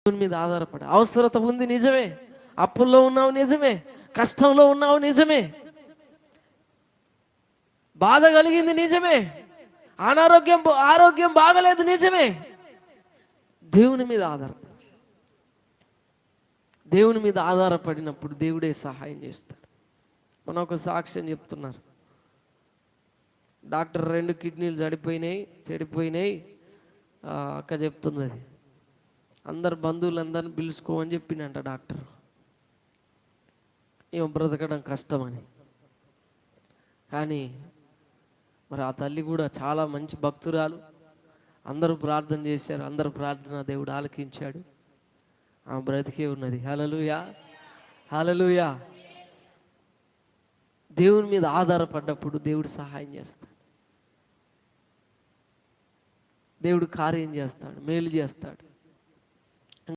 దేవుని మీద ఆధారపడి, అవసరత ఉంది నిజమే, అప్పుల్లో ఉన్నావు నిజమే, కష్టంలో ఉన్నావు నిజమే, బాధ కలిగింది నిజమే, ఆరోగ్యం బాగలేదు నిజమే. దేవుని మీద దేవుని మీద ఆధారపడినప్పుడు దేవుడే సహాయం చేస్తాడు. మన ఒక సాక్ష్యం చెప్తున్నారు. డాక్టర్ 2 కిడ్నీలు చెడిపోయినాయి. అక్క చెప్తుంది, అది అందరు బంధువులందరిని పిలుచుకోమని చెప్పిండంట డాక్టర్. ఏమో బ్రతకడం కష్టమని. కానీ మరి ఆ తల్లి కూడా చాలా మంచి భక్తురాలు. అందరూ ప్రార్థన చేశారు, అందరూ ప్రార్థన దేవుడు ఆలకించాడు. ఆమె బ్రతికే ఉన్నది. హల్లెలూయా, హల్లెలూయా. దేవుని మీద ఆధారపడ్డప్పుడు దేవుడు సహాయం చేస్తాడు, దేవుడు కార్యం చేస్తాడు, మేలు చేస్తాడు.